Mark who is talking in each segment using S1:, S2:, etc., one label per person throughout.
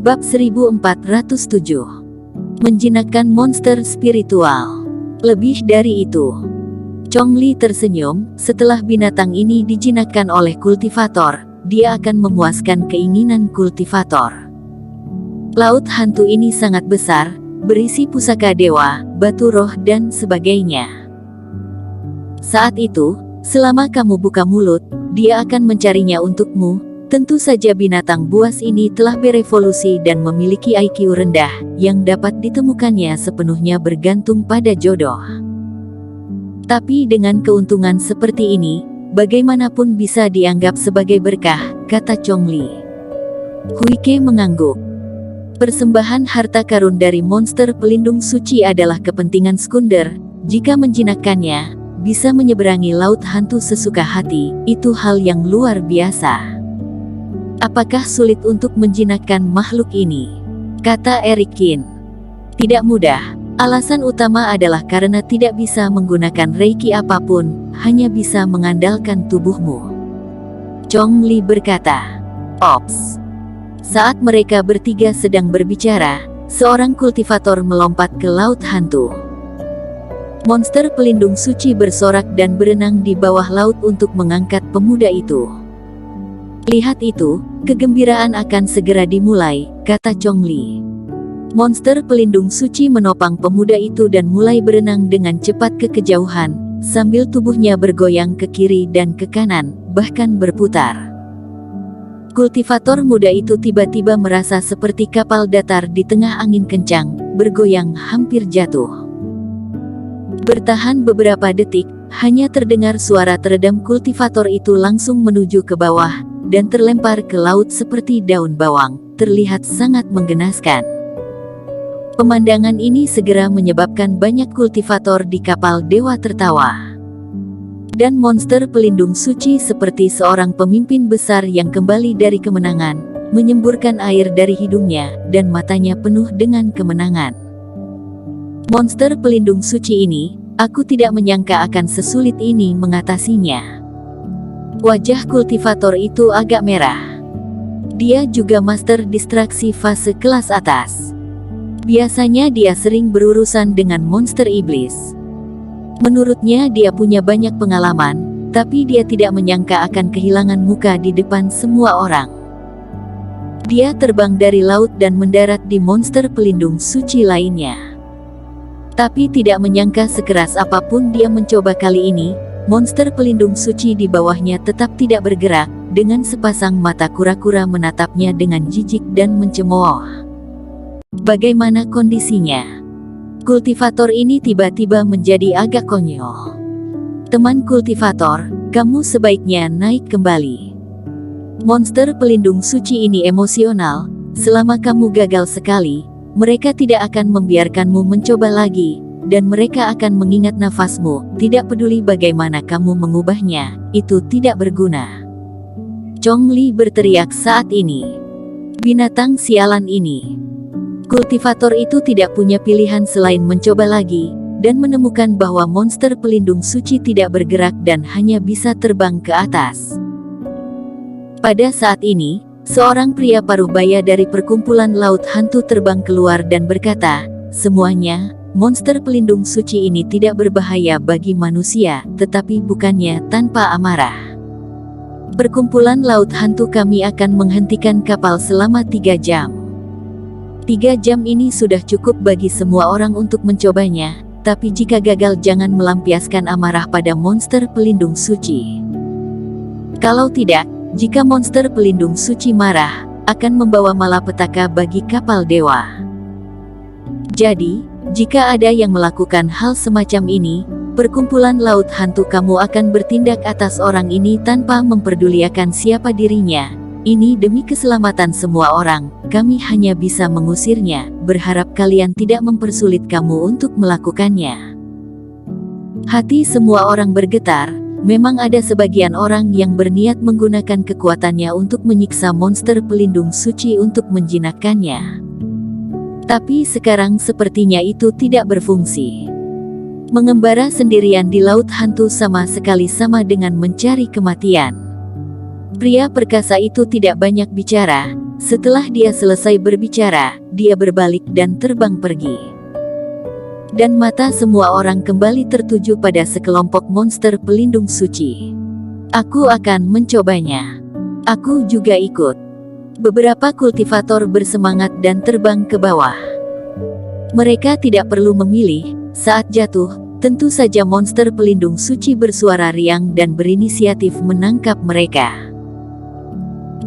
S1: Bab 1407. Menjinakkan monster spiritual. Lebih dari itu, Chongli tersenyum. Setelah binatang ini dijinakkan oleh kultivator, dia akan memuaskan keinginan kultivator. Laut hantu ini sangat besar, berisi pusaka dewa, batu roh dan sebagainya. Saat itu, selama kamu buka mulut, dia akan mencarinya untukmu. Tentu saja binatang buas ini telah berevolusi dan memiliki IQ rendah, yang dapat ditemukannya sepenuhnya bergantung pada jodoh. Tapi dengan keuntungan seperti ini, bagaimanapun bisa dianggap sebagai berkah, kata Chongli. Huike mengangguk. Persembahan harta karun dari monster pelindung suci adalah kepentingan sekunder. Jika menjinakkannya, bisa menyeberangi laut hantu sesuka hati, itu hal yang luar biasa. Apakah sulit untuk menjinakkan makhluk ini? Kata Erikin. Tidak mudah. Alasan utama adalah karena tidak bisa menggunakan reiki apapun, hanya bisa mengandalkan tubuhmu. Chongli berkata. Ops. Saat mereka bertiga sedang berbicara, seorang kultivator melompat ke laut hantu. Monster pelindung suci bersorak dan berenang di bawah laut untuk mengangkat pemuda itu. Lihat itu, kegembiraan akan segera dimulai, kata Chongli. Monster pelindung suci menopang pemuda itu dan mulai berenang dengan cepat ke kejauhan, sambil tubuhnya bergoyang ke kiri dan ke kanan, bahkan berputar. Kultivator muda itu tiba-tiba merasa seperti kapal datar di tengah angin kencang, bergoyang hampir jatuh. Bertahan beberapa detik, hanya terdengar suara teredam kultivator itu langsung menuju ke bawah, dan terlempar ke laut seperti daun bawang, terlihat sangat menggenaskan. Pemandangan ini segera menyebabkan banyak kultivator di kapal dewa tertawa. Dan monster pelindung suci seperti seorang pemimpin besar yang kembali dari kemenangan, menyemburkan air dari hidungnya, dan matanya penuh dengan kemenangan. Monster pelindung suci ini, aku tidak menyangka akan sesulit ini mengatasinya. Wajah kultivator itu agak merah. Dia juga master distraksi fase kelas atas. Biasanya dia sering berurusan dengan monster iblis. Menurutnya dia punya banyak pengalaman, tapi dia tidak menyangka akan kehilangan muka di depan semua orang. Dia terbang dari laut dan mendarat di monster pelindung suci lainnya. Tapi tidak menyangka sekeras apapun dia mencoba kali ini, monster pelindung suci di bawahnya tetap tidak bergerak, dengan sepasang mata kura-kura menatapnya dengan jijik dan mencemooh. Bagaimana kondisinya? Kultivator ini tiba-tiba menjadi agak konyol. Teman kultivator, kamu sebaiknya naik kembali. Monster pelindung suci ini emosional, selama kamu gagal sekali, mereka tidak akan membiarkanmu mencoba lagi, dan mereka akan mengingat nafasmu, tidak peduli bagaimana kamu mengubahnya, itu tidak berguna. Chongli berteriak saat ini. Binatang sialan ini. Kultivator itu tidak punya pilihan selain mencoba lagi, dan menemukan bahwa monster pelindung suci tidak bergerak dan hanya bisa terbang ke atas. Pada saat ini, seorang pria paruh-baya dari perkumpulan laut hantu terbang keluar dan berkata, semuanya, monster pelindung suci ini tidak berbahaya bagi manusia, tetapi bukannya tanpa amarah. Perkumpulan laut hantu kami akan menghentikan kapal selama 3 jam. 3 jam ini sudah cukup bagi semua orang untuk mencobanya, tapi jika gagal jangan melampiaskan amarah pada monster pelindung suci. Kalau tidak, jika monster pelindung suci marah, akan membawa malapetaka bagi kapal dewa. Jadi, jika ada yang melakukan hal semacam ini, perkumpulan laut hantu kamu akan bertindak atas orang ini tanpa memperdulikan siapa dirinya. Ini demi keselamatan semua orang, kami hanya bisa mengusirnya, berharap kalian tidak mempersulit kamu untuk melakukannya. Hati semua orang bergetar, memang ada sebagian orang yang berniat menggunakan kekuatannya untuk menyiksa monster pelindung suci untuk menjinakkannya. Tapi sekarang sepertinya itu tidak berfungsi. Mengembara sendirian di laut hantu sama sekali sama dengan mencari kematian. Pria perkasa itu tidak banyak bicara, Setelah dia selesai berbicara, dia berbalik dan terbang pergi. Dan mata semua orang kembali tertuju pada sekelompok monster pelindung suci. Aku akan mencobanya. Aku juga ikut. Beberapa kultivator bersemangat dan terbang ke bawah. Mereka tidak perlu memilih, saat jatuh, tentu saja monster pelindung suci bersuara riang dan berinisiatif menangkap mereka.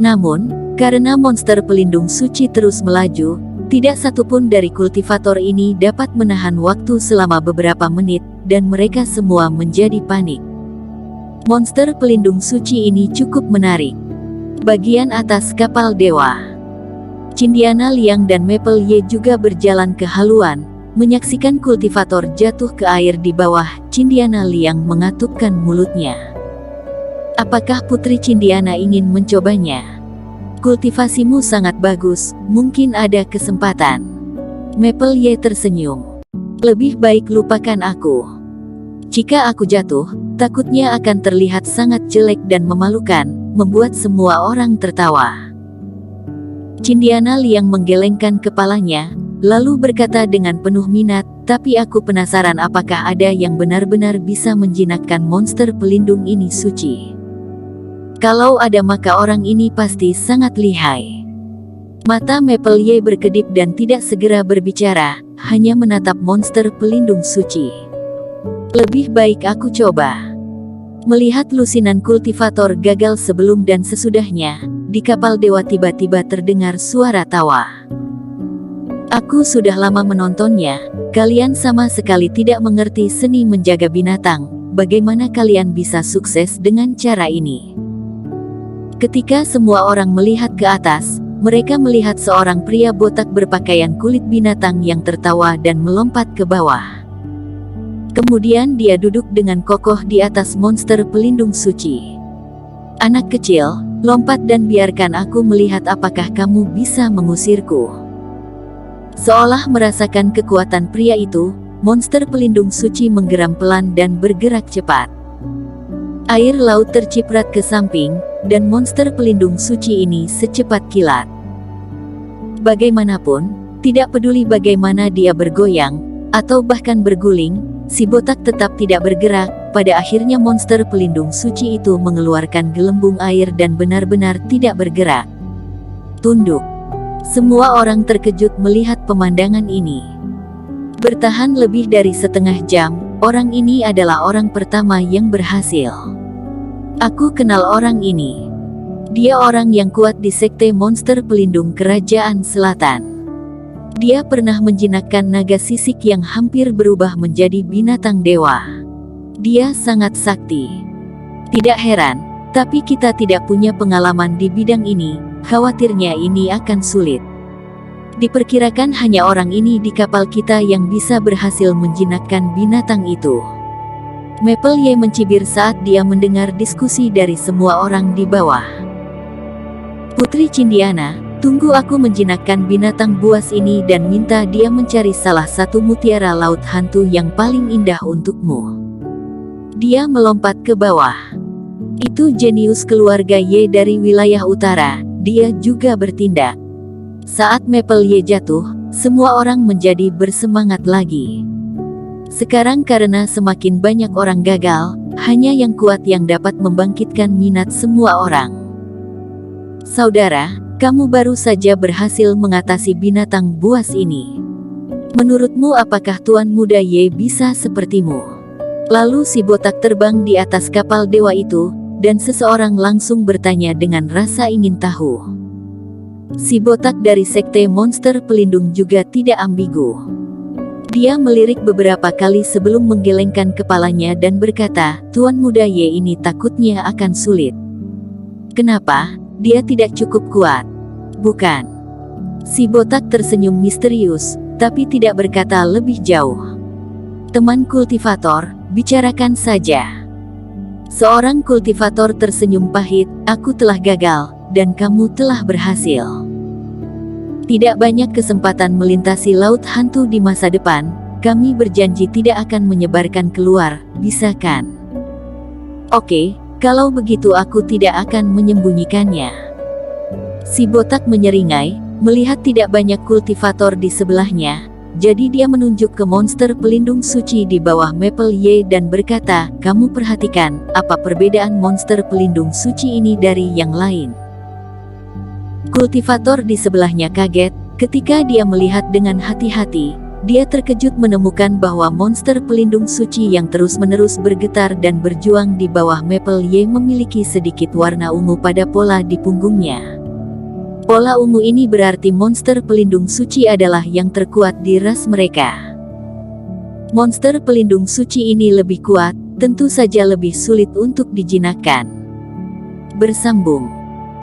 S1: Namun, karena monster pelindung suci terus melaju, tidak satupun dari kultivator ini dapat menahan waktu selama beberapa menit, dan mereka semua menjadi panik. Monster pelindung suci ini cukup menarik. Bagian atas kapal dewa. Cindiana Liang dan Maple Ye juga berjalan ke haluan, menyaksikan kultivator jatuh ke air di bawah. Cindiana Liang mengatupkan mulutnya. Apakah Putri Cindiana ingin mencobanya? Kultivasimu sangat bagus, mungkin ada kesempatan. Maple Ye tersenyum. Lebih baik lupakan aku. Jika aku jatuh, takutnya akan terlihat sangat jelek dan memalukan, membuat semua orang tertawa. Cindiana Liang menggelengkan kepalanya, lalu berkata dengan penuh minat, tapi aku penasaran apakah ada yang benar-benar bisa menjinakkan monster pelindung ini suci. Kalau ada maka orang ini pasti sangat lihai. Mata Maple Ye berkedip dan tidak segera berbicara, hanya menatap monster pelindung suci. Lebih baik aku coba. Melihat lusinan kultivator gagal sebelum dan sesudahnya, di kapal dewa tiba-tiba terdengar suara tawa. Aku sudah lama menontonnya, kalian sama sekali tidak mengerti seni menjaga binatang, bagaimana kalian bisa sukses dengan cara ini? Ketika semua orang melihat ke atas, mereka melihat seorang pria botak berpakaian kulit binatang yang tertawa dan melompat ke bawah. Kemudian dia duduk dengan kokoh di atas monster pelindung suci. Anak kecil, lompat dan biarkan aku melihat apakah kamu bisa mengusirku. Seolah merasakan kekuatan pria itu, monster pelindung suci menggeram pelan dan bergerak cepat. Air laut terciprat ke samping, dan monster pelindung suci ini secepat kilat. Bagaimanapun, tidak peduli bagaimana dia bergoyang, atau bahkan berguling, si botak tetap tidak bergerak. Pada akhirnya monster pelindung suci itu mengeluarkan gelembung air dan benar-benar tidak bergerak. Tunduk. Semua orang terkejut melihat pemandangan ini. Bertahan lebih dari setengah jam, orang ini adalah orang pertama yang berhasil. Aku kenal orang ini. Dia orang yang kuat di sekte monster pelindung kerajaan selatan. Dia pernah menjinakkan naga sisik yang hampir berubah menjadi binatang dewa. Dia sangat sakti. Tidak heran, tapi kita tidak punya pengalaman di bidang ini, khawatirnya ini akan sulit. Diperkirakan hanya orang ini di kapal kita yang bisa berhasil menjinakkan binatang itu. Maple Ye mencibir saat dia mendengar diskusi dari semua orang di bawah. Putri Cindiana, tunggu aku menjinakkan binatang buas ini dan minta dia mencari salah satu mutiara laut hantu yang paling indah untukmu. Dia melompat ke bawah. Itu jenius keluarga Ye dari wilayah utara, dia juga bertindak. Saat Maple Ye jatuh, semua orang menjadi bersemangat lagi. Sekarang karena semakin banyak orang gagal, hanya yang kuat yang dapat membangkitkan minat semua orang. Saudara, kamu baru saja berhasil mengatasi binatang buas ini. Menurutmu apakah Tuan Muda Ye bisa sepertimu? Lalu si botak terbang di atas kapal dewa itu, dan seseorang langsung bertanya dengan rasa ingin tahu. Si botak dari sekte monster pelindung juga tidak ambigu. Dia melirik beberapa kali sebelum menggelengkan kepalanya dan berkata, Tuan Muda Ye ini takutnya akan sulit. Kenapa? Dia tidak cukup kuat. Bukan. Si botak tersenyum misterius, tapi tidak berkata lebih jauh. Teman kultivator, bicarakan saja. Seorang kultivator tersenyum pahit, aku telah gagal, dan kamu telah berhasil. Tidak banyak kesempatan melintasi laut hantu di masa depan, kami berjanji tidak akan menyebarkan keluar, bisa kan? Oke, kalau begitu aku tidak akan menyembunyikannya. Si botak menyeringai, melihat tidak banyak kultivator di sebelahnya. Jadi dia menunjuk ke monster pelindung suci di bawah Maple Y dan berkata, "Kamu perhatikan, apa perbedaan monster pelindung suci ini dari yang lain?" Kultivator di sebelahnya kaget, ketika dia melihat dengan hati-hati. Dia terkejut menemukan bahwa monster pelindung suci yang terus-menerus bergetar dan berjuang di bawah Maple Y memiliki sedikit warna ungu pada pola di punggungnya. Pola ungu ini berarti monster pelindung suci adalah yang terkuat di ras mereka. Monster pelindung suci ini lebih kuat, tentu saja lebih sulit untuk dijinakkan. Bersambung.